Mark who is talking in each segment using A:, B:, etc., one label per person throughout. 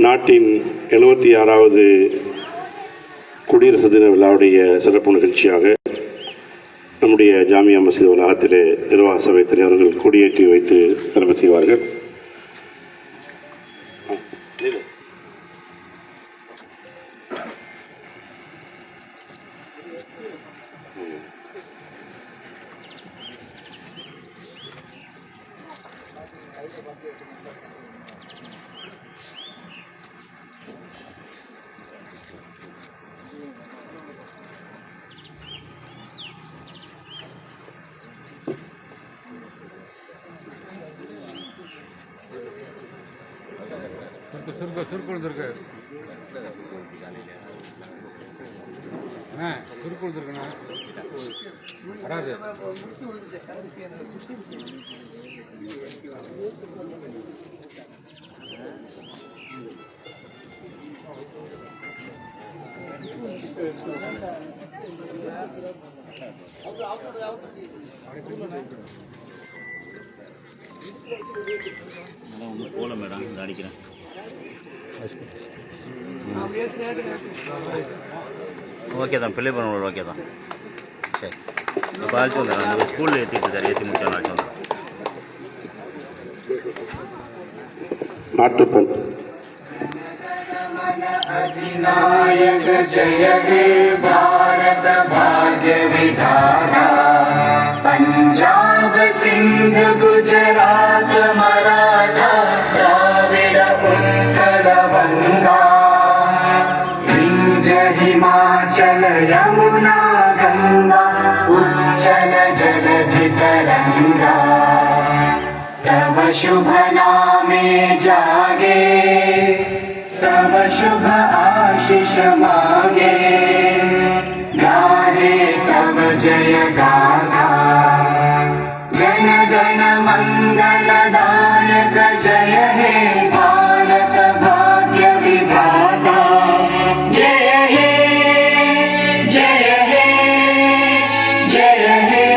A: நாட்டின் 76வது குடியரசு தின விழாவுடைய சிறப்பு நிகழ்ச்சியாக நம்முடைய ஜாமியா மஸ்ஜித் வளாகத்திலே நிர்வாக சபை தலைவர்கள் கொடியேற்றி வைத்து சிறப்பு செய்வார்கள்.
B: சுருக்குள் இருக்கு சுருக்குள் இருக்குண்ணா வராது.
C: போல மேடம் அடிக்கிறேன். ஓகே தான், பிள்ளை பண்ண ஓகே தான். சரி, இப்போ அழைச்சி வந்துடுறேன். அந்த ஸ்கூலில் ஏற்றிட்டு சார், ஏற்றி முடிச்சாலும் அழைச்சி வந்துடுறேன்.
A: நாட்டுப்பண்
D: अधिनायक जय हे भारत भाग्य विधाता पंजाब सिंध गुजरात मराठा द्राविड उत्कल बंगा विंध्य हिमाचल यमुना गंगा उच्चल जलधि तरंगा तव शुभ नामे जागे तव शुभ आशीष मागे गाहे तव जय गाथा जन गण मंगलदायक जय हे भारत भाग्य विधाता जय हे जय हे जय हे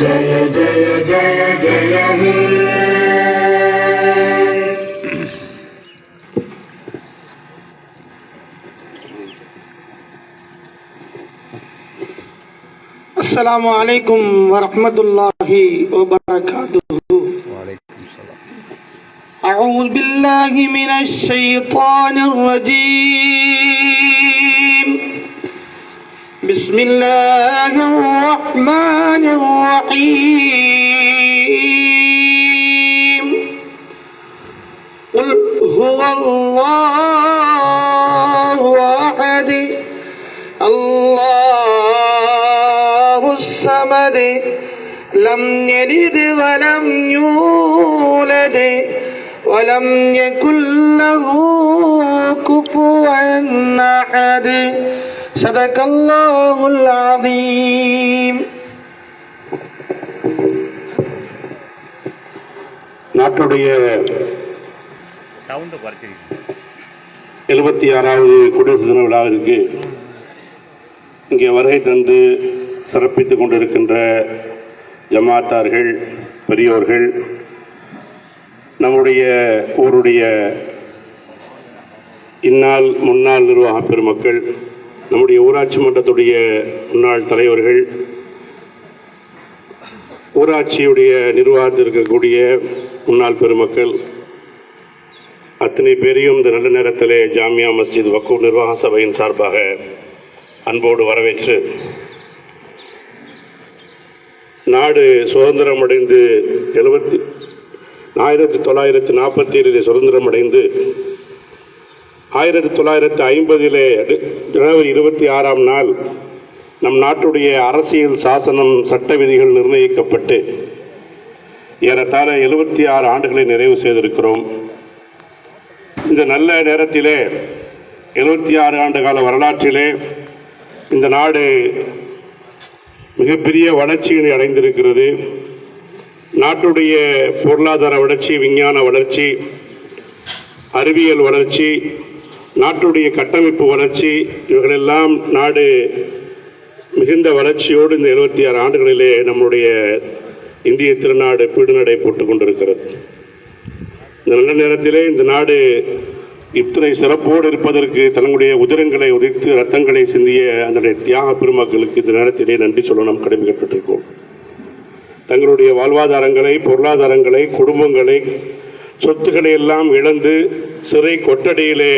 D: जय जय जय जय हे.
E: अस्सलामु अलैकुम वरहमतुल्लाहि वबरकातुहू. अऊज़ु बिल्लाहि मिनश शैतानिर रजीम. बिस्मिल्लाहिर रहमानिर रहीम. क़ुल हुवल्लाहु अहद अल्लाहु समद लम यलिद वलम यूलद वलम यकुल लहू कुफुवन अहद. सदकल्लाहुल अज़ीम.
A: நாட்டுடைய 76வது குடியரசு தின விழாவிற்கு இங்கே வருகை தந்து சிறப்பித்துக் கொண்டிருக்கின்ற ஜமாத்தார்கள், பெரியோர்கள், நம்முடைய ஊருடைய இந்நாள் முன்னாள் நிர்வாக பெருமக்கள், நம்முடைய ஊராட்சி மன்றத்துடைய முன்னாள் தலைவர்கள், ஊராட்சியுடைய நிர்வாகத்தில் இருக்கக்கூடிய முன்னாள் பெருமக்கள் அத்தனை பேரையும் இந்த நல்ல நேரத்திலே ஜாமியா மஸ்ஜித் வக்ஃப் நிர்வாக சபையின் சார்பாக அன்போடு வரவேற்று, நாடு சுதந்திரம் அடைந்து 1947 சுதந்திரம் அடைந்து 1950 ஜனவரி 26ஆம் நாள் நம் நாட்டுடைய அரசியல் சாசனம் சட்ட விதிகள் நிர்ணயிக்கப்பட்டு ஏறத்தாழ 76 ஆண்டுகளை நிறைவு செய்திருக்கிறோம். இந்த நல்ல நேரத்திலே 76 ஆண்டு கால வரலாற்றிலே இந்த நாடு மிகப்பெரிய வளர்ச்சியினை அடைந்திருக்கிறது. நாட்டுடைய பொருளாதார வளர்ச்சி, விஞ்ஞான வளர்ச்சி, அறிவியல் வளர்ச்சி, நாட்டுடைய கட்டமைப்பு வளர்ச்சி, இவர்களெல்லாம் நாடு மிகுந்த வளர்ச்சியோடு இந்த 76 ஆண்டுகளிலே நம்முடைய இந்திய திருநாடு பீடுநடை போட்டுக் கொண்டிருக்கிறது. இந்த நல்ல நேரத்திலே இந்த நாடு இத்தனை சிறப்போடு இருப்பதற்கு தன்னுடைய உதிரங்களை உதைத்து ரத்தங்களை சிந்திய அந்த தியாக பெருமக்களுக்கு இந்த நேரத்திலே நன்றி சொல்ல நாம் கடமைப்பட்டிருக்கோம். தங்களுடைய வாழ்வாதாரங்களை, பொருளாதாரங்களை, குடும்பங்களை, சொத்துக்களை எல்லாம் இழந்து சிறை கொட்டடியிலே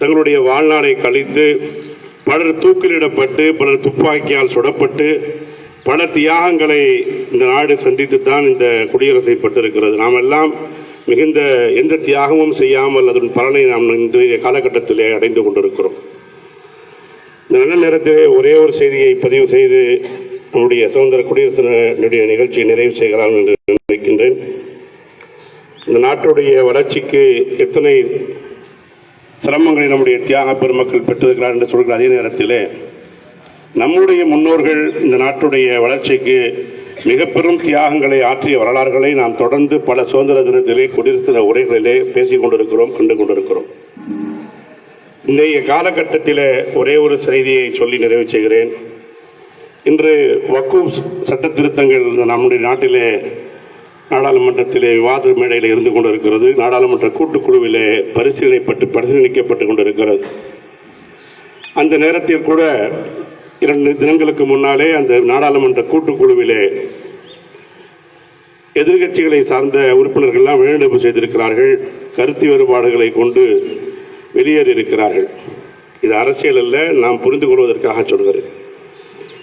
A: தங்களுடைய வாழ்நாளை கழித்து பலர் தூக்கிலிடப்பட்டு பலர் துப்பாக்கியால் சுடப்பட்டு பல தியாகங்களை இந்த நாடு சந்தித்துத்தான் இந்த குடியரசை பெற்றிருக்கிறது. நாம் எல்லாம் மிகுந்த எந்த தியாகமும் செய்யாமல் அதன் பலனை நாம் இன்றைய காலகட்டத்திலே அடைந்து கொண்டிருக்கிறோம். இந்த நல்ல நேரத்திலே ஒரே ஒரு செய்தியை பதிவு செய்து நம்முடைய சுதந்திர குடியரசுடைய நிகழ்ச்சியை நிறைவு செய்யலாம் என்று நினைக்கின்றேன். இந்த நாட்டுடைய வளர்ச்சிக்கு எத்தனை சிரமங்களை நம்முடைய தியாக பெருமக்கள் பெற்றிருக்கிறார் என்று சொல்கிற அதே நேரத்தில் நம்முடைய முன்னோர்கள் இந்த நாட்டுடைய வளர்ச்சிக்கு மிக பெரும் தியாகங்களை ஆற்றிய வரலாறுகளை நாம் தொடர்ந்து பல சுதந்திர தினத்திலே குடியரசு தின உரைகளிலே பேசிக் கொண்டிருக்கிறோம், கண்டு கொண்டிருக்கிறோம். இன்றைய காலகட்டத்தில் ஒரே ஒரு செய்தியை சொல்லி நிறைவு செய்கிறேன். இன்று வக்ஃப் சட்ட திருத்தங்கள் நம்முடைய நாட்டிலே நாடாளுமன்றத்திலே விவாத மேடையில் இருந்து கொண்டிருக்கிறது. நாடாளுமன்ற கூட்டுக்குழுவிலே பரிசீலிக்கப்பட்டு கொண்டிருக்கிறது. அந்த நேரத்தில் கூட 2 தினங்களுக்கு முன்னாலே அந்த நாடாளுமன்ற கூட்டுக்குழுவிலே எதிர்கட்சிகளை சார்ந்த உறுப்பினர்கள்லாம் வெளிநடப்பு செய்திருக்கிறார்கள். கருத்து வேறுபாடுகளை கொண்டு வெளியேறியிருக்கிறார்கள். இது அரசியல் அல்ல, நாம் புரிந்து கொள்வதற்காக சொல்கிறேன்.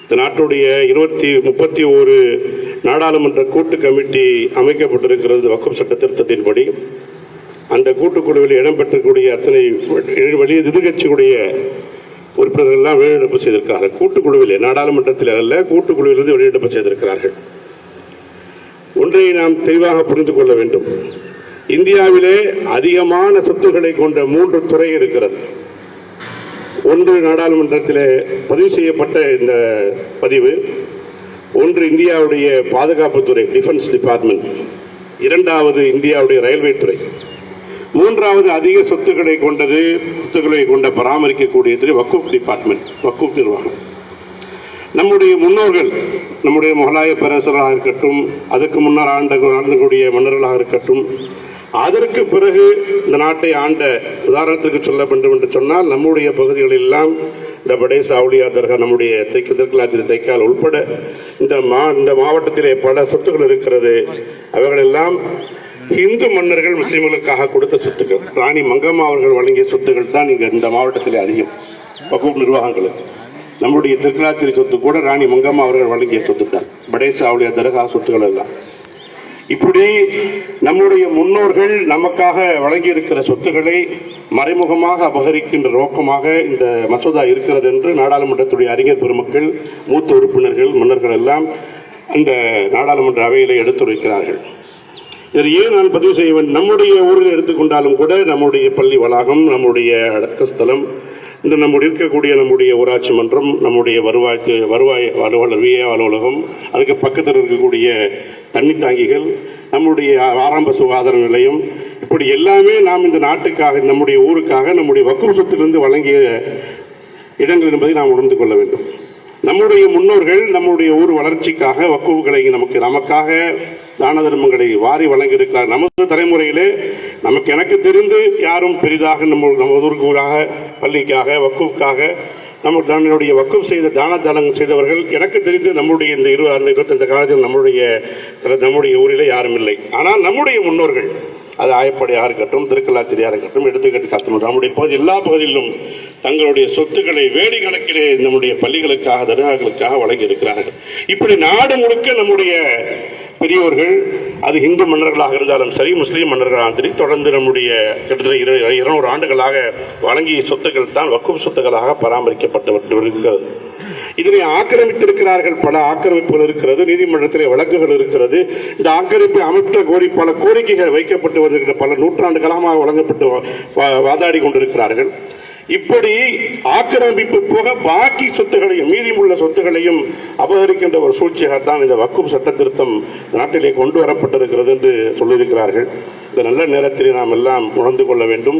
A: இந்த நாட்டுடைய 31 நாடாளுமன்ற கூட்டு கமிட்டி அமைக்கப்பட்டிருக்கிறது வக்ஃப் சட்ட திருத்தத்தின்படி. அந்த கூட்டுக்குழுவில் இடம்பெற்றக்கூடிய அத்தனை வெளியே எதிர்கட்சியுடைய உறுப்பினர்கள் எல்லாம் வெளிநடப்பு செய்திருக்கிறார்கள். கூட்டுக்குழுவிலே, நாடாளுமன்றத்தில் அல்ல, கூட்டுக்குழுவிலிருந்து வெளிநடப்பு செய்திருக்கிறார்கள். ஒன்றை நாம் தெளிவாக புரிந்து கொள்ள வேண்டும். இந்தியாவிலே அதிகமான சொத்துக்களை கொண்ட 3 துறை இருக்கிறது. ஒன்று நாடாளுமன்றத்தில் பதிவு செய்யப்பட்ட இந்த பதிவு. ஒன்று இந்தியாவுடைய பாதுகாப்புத்துறை, டிஃபென்ஸ் டிபார்ட்மெண்ட். 2வது இந்தியாவுடைய ரயில்வே துறை. 3வது அதிக சொத்துக்களை கொண்ட பராமரிக்கக்கூடிய துறை வக்ஃப் டிபார்ட்மெண்ட், வக்ஃப் நிர்வாகம். நம்முடைய முன்னோர்கள், நம்முடைய முகலாய பேரரசராக இருக்கட்டும், அதற்கு முன்னர் ஆண்டக்கூடிய மன்னர்களாக இருக்கட்டும், அதற்கு பிறகு இந்த நாட்டை ஆண்ட, உதாரணத்துக்கு சொல்ல வேண்டும் என்று சொன்னால் நம்முடைய பகுதிகளில் எல்லாம் இந்த படேசா அவுலியா தர்கா, நம்முடைய தெற்காத்திரி தைக்கால் உட்பட இந்த மாவட்டத்திலே பல சொத்துக்கள் இருக்கிறது. அவைகளெல்லாம் இந்து மன்னர்கள் முஸ்லிம்களுக்காக கொடுத்த சொத்துக்கள். ராணி மங்கம்மா அவர்கள் வழங்கிய சொத்துக்கள் தான் இங்கே இந்த மாவட்டத்திலே அதிகம். வக்ஃப் நிர்வாகங்களுக்கு நம்முடைய தெற்காத்திரி சொத்து கூட ராணி மங்கம்மா அவர்கள் வழங்கிய சொத்து தான். படேசா அவுலியா தர்கா சொத்துக்கள் எல்லாம் இப்படி நம்முடைய முன்னோர்கள் நமக்காக வழங்கி இருக்கிற சொத்துக்களை மறைமுகமாக அபகரிக்கின்ற நோக்கமாக இந்த மசோதா இருக்கிறது என்று நாடாளுமன்றத்துடைய அறிஞர் பெருமக்கள், மூத்த உறுப்பினர்கள், மன்னர்கள் எல்லாம் அந்த நாடாளுமன்ற அவையிலே எடுத்துரைக்கிறார்கள். இதை ஏன் நான் பதிவு செய்ய வேண்டும்? நம்முடைய ஊரில் எடுத்துக்கொண்டாலும் கூட நம்முடைய பள்ளி வளாகம், நம்முடைய அடக்கஸ்தலம், இந்த நம்முடைய இருக்கக்கூடிய நம்முடைய ஊராட்சி மன்றம், நம்முடைய வருவாய் அலுவலர் விஏ அலுவலகம், அதுக்கு பக்கத்தில் இருக்கக்கூடிய தண்ணி தாங்கிகள், நம்முடைய ஆரம்ப சுகாதார நிலையம், இப்படி எல்லாமே நாம் இந்த நாட்டுக்காக, நம்முடைய ஊருக்காக, நம்முடைய வக்ஃப் சொத்திலிருந்து வழங்கிய இடங்கள் என்பதை நாம் உணர்ந்து கொள்ள வேண்டும். நம்முடைய முன்னோர்கள் நம்முடைய ஊர் வளர்ச்சிக்காக வக்ஃப்களை நமக்காக தான தர்மங்களை வாரி வழங்கியிருக்கிறார். நமது தலைமுறையிலே எனக்கு தெரிந்து யாரும் பெரிதாக நமது ஊருக்காக, பள்ளிக்காக, வக்ஃப்காக, நம்முடைய வக்ஃப் செய்த தானம் செய்தவர்கள் எனக்கு தெரிந்து நம்முடைய இந்த 25 காலத்தில் நம்முடைய ஊரிலே யாரும் இல்லை. ஆனால் நம்முடைய முன்னோர்கள், அது ஆயப்படையாக இருக்கட்டும், திருக்கல்லாத்திரியாக இருக்கட்டும், எடுத்துக்கட்டி சாத்தணும், நம்முடைய எல்லா பகுதியிலும் தங்களுடைய சொத்துக்களை வேடி கணக்கிலே நம்முடைய பள்ளிகளுக்காக, தர்காக்களுக்காக வழங்கி இருக்கிறார்கள். இப்படி நாடு முழுக்க நம்முடைய பெரியோர்கள், அது இந்து மன்னர்களாக இருந்தாலும் சரி, முஸ்லீம் மன்னர்களாக சரி, தொடர்ந்து நம்முடைய கிட்டத்தட்ட 200 ஆண்டுகளாக வழங்கிய சொத்துக்கள் தான் வக்ஃப் சொத்துக்களாக பராமரிக்கப்பட்டு இருக்கிறது. இதனை ஆக்கிரமித்திருக்கிறார்கள். பல ஆக்கிரமிப்புகள் இருக்கிறது, நீதிமன்றத்திலே வழக்குகள் இருக்கிறது. இந்த ஆக்கிரமிப்பை அமைத்த பல கோரிக்கைகள் வைக்கப்பட்டு வருகிற, பல நூற்றாண்டுகளாக வழங்கப்பட்டு வாதாடி கொண்டிருக்கிறார்கள். இப்படி ஆக்கிரமிப்பு போக பாக்கி சொத்துகளையும், மீதியுள்ள சொத்துகளையும் அபகரிக்கின்ற ஒரு சூழ்ச்சியாகத்தான் இந்த வக்ஃப் சட்ட திருத்தம் நாட்டிலே கொண்டு வரப்பட்டிருக்கிறது என்று சொல்லியிருக்கிறார்கள். இந்த நல்ல நேரத்தில் நாம் எல்லாம் உணர்ந்து கொள்ள வேண்டும்.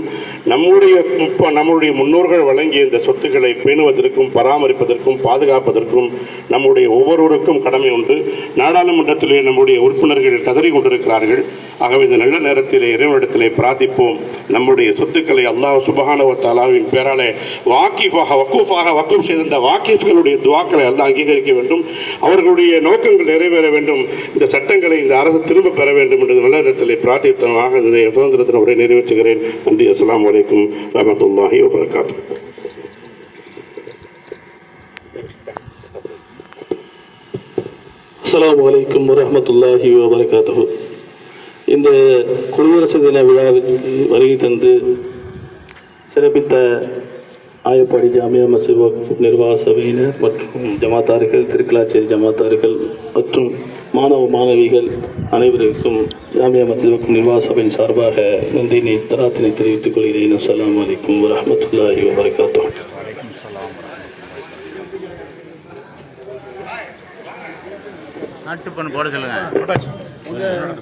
A: நம்முடைய முன்னோர்கள் வழங்கிய இந்த சொத்துக்களை பேணுவதற்கும் பராமரிப்பதற்கும் பாதுகாப்பதற்கும் நம்முடைய ஒவ்வொருவருக்கும் கடமை உண்டு. நாடாளுமன்றத்திலே நம்முடைய உறுப்பினர்கள் கதறி கொண்டிருக்கிறார்கள். ஆகவே இந்த நல்ல நேரத்திலே இறைவனிடத்திலே பிரார்த்திப்போம். நம்முடைய சொத்துக்களை அல்லாஹ் சுப்ஹானஹு வ தஆலாவின் பேராலே வக்ஃப் செய்த வாக்கிஃப்களுடைய துஆக்களை அல்லாஹ் அங்கீகரிக்க வேண்டும். அவர்களுடைய நோக்கங்கள் நிறைவேற வேண்டும். இந்த சட்டங்களை இந்த அரசு திரும்ப பெற வேண்டும் என்று நல்ல நேரத்திலே பிரார்த்தித்தனமாக இந்த சுதந்திர தின உரை நிறைவேற்றுகிறேன். நன்றி. அஸ்ஸலாமு அலைக்கும் வரஹ்மத்துல்லாஹி வபரகாத்துஹு.
F: அஸ்ஸலாமு அலைக்கும் வரஹ்மத்துல்லாஹி வபரகாத்துஹு. இந்த குடியரசு தின விழாவிற்கு வருகை தந்து சிறப்பித்த ஆயப்பாடி ஜாமியா மஸ்ஜித் வக்ஃப் நிர்வாக சபையினர் மற்றும் ஜமாத்தார்கள், திருக்கலாச்சேரி ஜமாத்தார்கள் மற்றும் மாணவ மாணவிகள் அனைவருக்கும் ஜாமியா மஸ்ஜித் வக்ஃப் நிர்வாக சபையின் சார்பாக நன்றினை தராத்தினை தெரிவித்துக் கொள்கிறேன். அஸ்ஸலாமு அலைக்கும் வரஹ்மத்துல்லாஹி வபரகாத்துஹு.
C: நாட்டு பண்ணு போட சொல்லுங்க.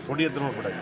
B: கொடியேற்றணும் போட்டாச்சு.